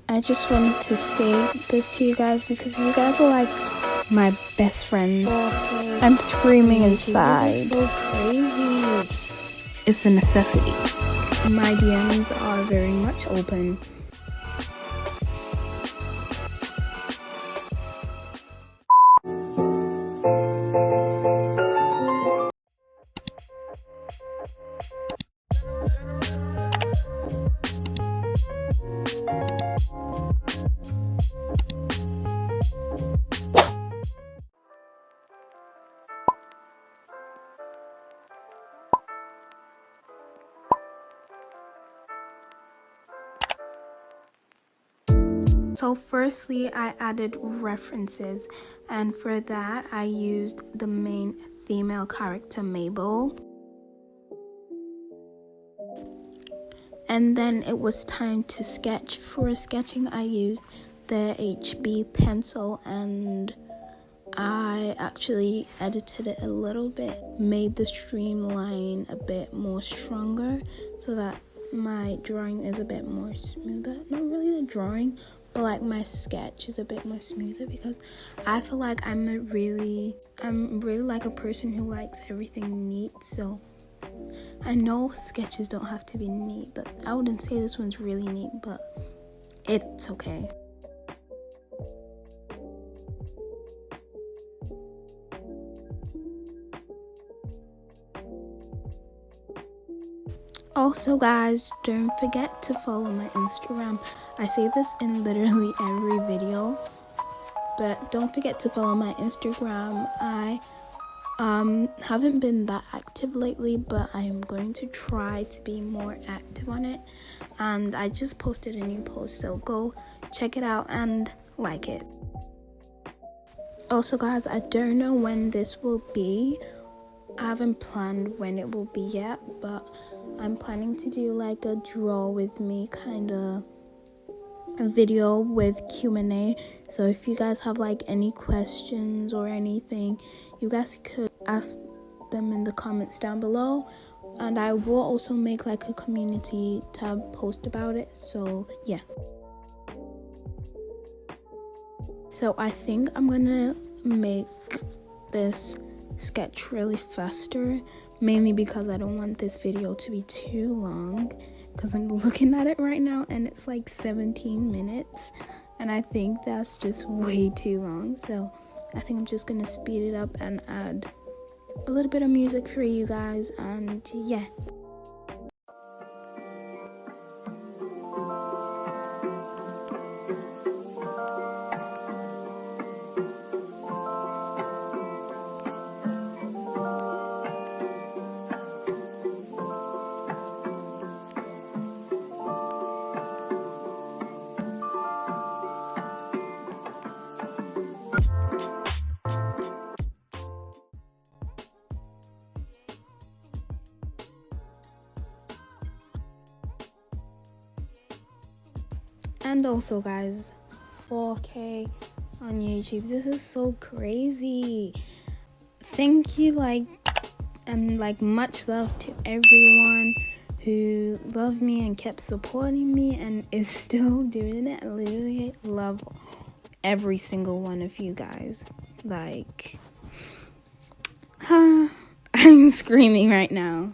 I just wanted to say this to you guys because you guys are like my best friends. I'm screaming inside. This is so crazy. It's a necessity. My DMs are very much open. So firstly, I added references, and for that I used the main female character Mabel. And then it was time to sketch. For sketching, I used the HB pencil, and I actually edited it a little bit, made the streamline a bit more stronger so that my drawing is a bit more smoother. Not really the drawing, but like my sketch is a bit more smoother, because I feel like I'm really like a person who likes everything neat. So I know sketches don't have to be neat, but I wouldn't say this one's really neat, but it's okay. Also guys, don't forget to follow my Instagram. I say this in literally every video, but don't forget to follow my Instagram. I haven't been that active lately, but I'm going to try to be more active on it, and I just posted a new post, so go check it out and like it. Also guys, I don't know when this will be. I haven't planned when it will be yet, but I'm planning to do like a draw with me kind of a video with Q&A. So if you guys have like any questions or anything, you guys could ask them in the comments down below, and I will also make like a community tab post about it. So yeah. So I think I'm gonna make this sketch really faster, mainly because I don't want this video to be too long, because I'm looking at it right now and it's like 17 minutes, and I think that's just way too long. So I think I'm just gonna speed it up and add a little bit of music for you guys, and yeah. And also guys, 4K on YouTube. This is so crazy. Thank you, and much love to everyone who loved me and kept supporting me and is still doing it. I literally love every single one of you guys. I'm screaming right now.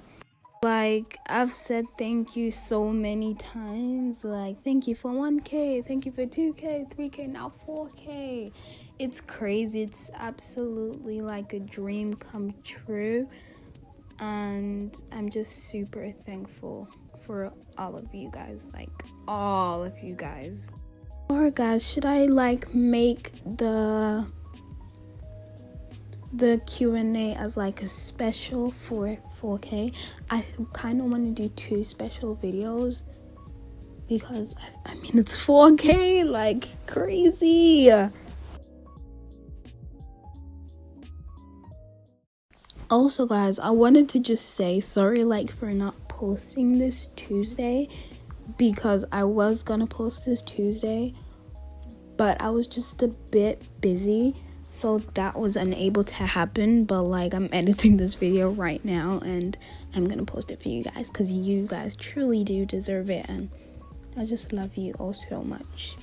I've said thank you so many times. Thank you for 1K, thank you for 2K, 3K, now 4K. It's crazy. It's absolutely like a dream come true, and I'm just super thankful for all of you guys, all of you guys. Or guys, should I make the Q&A as a special for 4K? I kind of want to do 2 special videos, because I mean it's 4K, crazy. Also guys, I wanted to just say sorry for not posting this Tuesday, because I was gonna post this Tuesday, but I was just a bit busy, so that was unable to happen. But I'm editing this video right now, and I'm gonna post it for you guys, because you guys truly do deserve it, and I just love you all so much.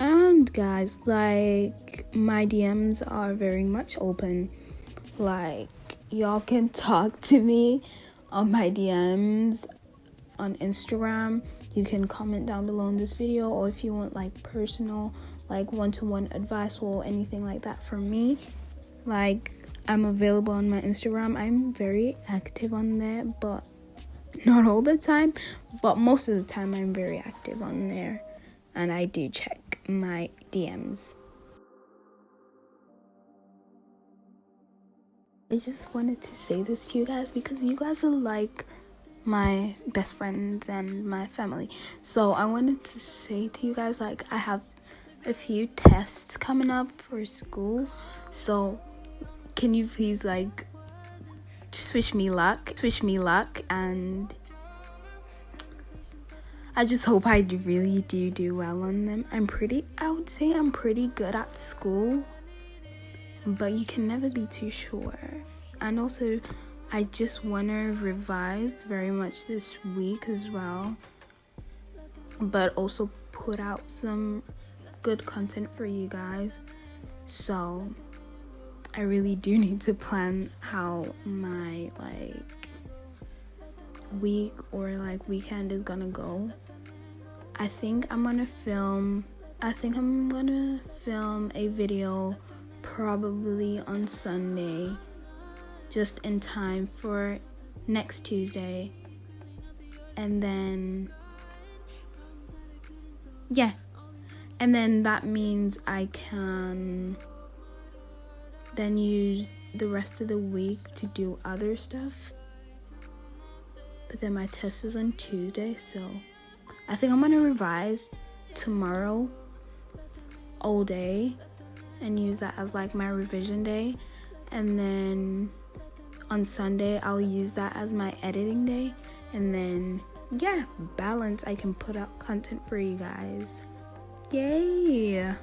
And guys, like, my DMs are very much open. Like, y'all can talk to me on my DMs on Instagram. You can comment down below in this video, or if you want like personal, like one-to-one advice or anything like that from me, like, I'm available on my Instagram. I'm very active on there, but not all the time, but most of the time I'm very active on there, and I do check my DMs. I just wanted to say this to you guys because you guys are like my best friends and my family. So I wanted to say to you guys, like, I have a few tests coming up for school, so can you please like just wish me luck, and I just hope I really do well on them. I would say I'm pretty good at school, but you can never be too sure. And also, I just want to revise very much this week as well, but also put out some good content for you guys. So I really do need to plan how my like week or like weekend is gonna go. I think I'm gonna film a video probably on Sunday, just in time for next Tuesday. And then that means I can then use the rest of the week to do other stuff. But then my test is on Tuesday, so I think I'm gonna revise tomorrow all day and use that as like my revision day, and then on Sunday I'll use that as my editing day, and then balance, I can put out content for you guys. Yay!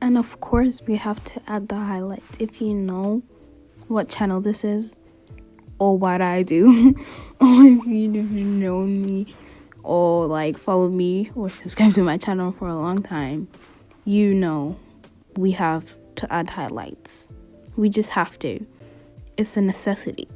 And of course, we have to add the highlights. If you know what channel this is, or what I do, or if you've known me, or like followed me, or subscribed to my channel for a long time, you know we have to add highlights. We just have to. It's a necessity.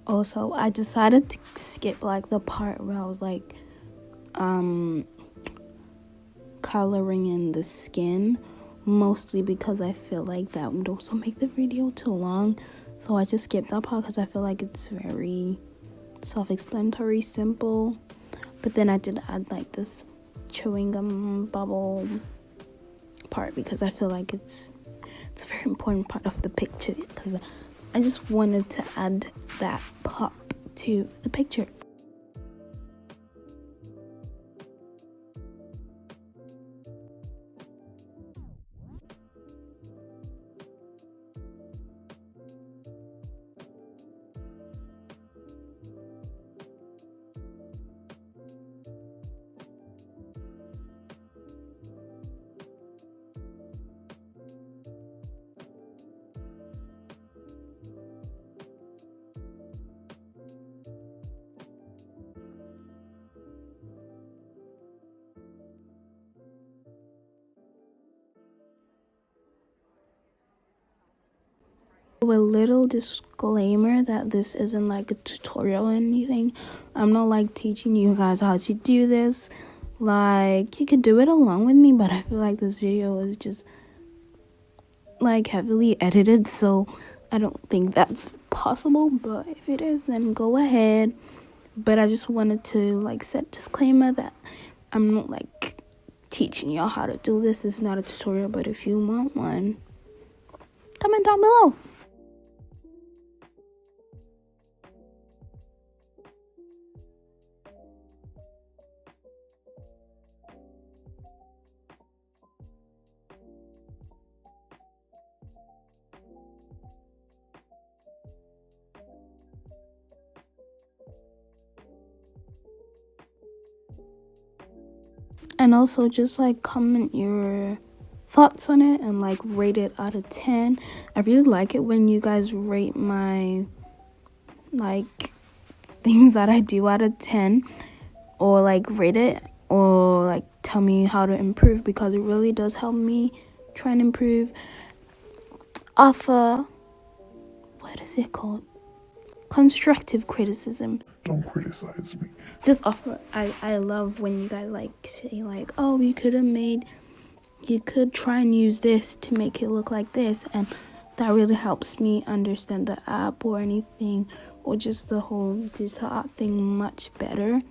Also, I decided to skip like the part where I was like coloring in the skin mostly because I feel like that would also make the video too long. So I just skipped that part because I feel like it's very self-explanatory, simple. But then I did add like this chewing gum bubble part because I feel like it's a very important part of the picture, because I just wanted to add that pop to the picture. A little disclaimer that this isn't like a tutorial or anything. I'm not like teaching you guys how to do this. Like, you could do it along with me, but I feel like this video is just like heavily edited, so I don't think that's possible. But if it is, then go ahead. But I just wanted to like set disclaimer that I'm not like teaching y'all how to do this. It's not a tutorial, but if you want one, comment down below. And also just like comment your thoughts on it and like rate it out of 10. I really like it when you guys rate my like things that I do out of 10, or like rate it, or like tell me how to improve, because it really does help me try and improve. Offer, what is it called? Constructive criticism. Don't criticize me. Just offer. I love when you guys like say like, oh, you could try and use this to make it look like this, and that really helps me understand the app or anything, or just the whole digital art thing much better.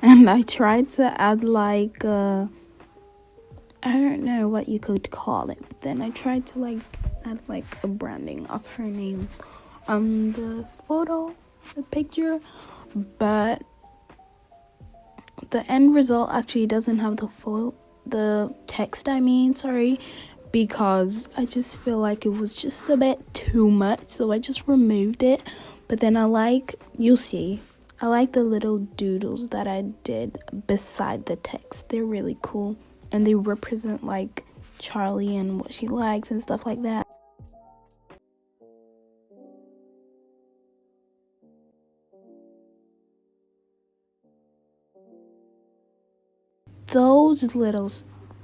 And I tried to add like I don't know what you could call it, but then I tried to like add like a branding of her name on the photo, the picture, but the end result actually doesn't have the text, because I just feel like it was just a bit too much, so I just removed it. But then you'll see, I like the little doodles that I did beside the text. They're really cool, and they represent like Charli and what she likes and stuff like that. Those little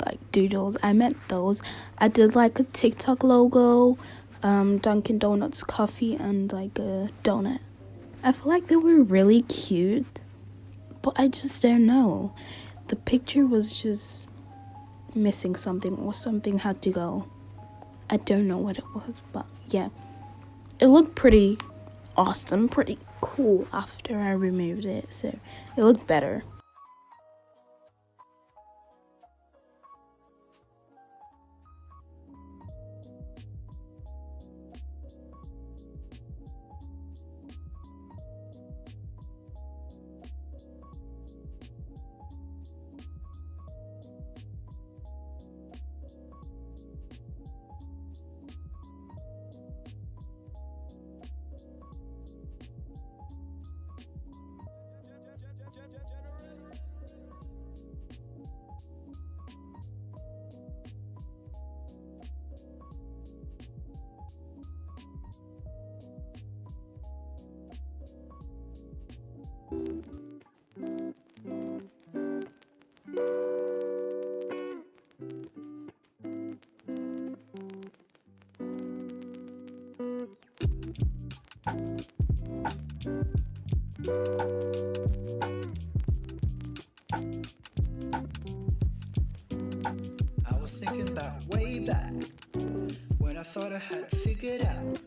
like doodles, I meant those. I did like a TikTok logo, Dunkin' Donuts coffee, and like a donut. I feel like they were really cute, but I just don't know. The picture was just missing something, or something had to go. I don't know what it was, but yeah. It looked pretty awesome, pretty cool after I removed it, so it looked better. I was thinking about way back when I thought I had it figured out.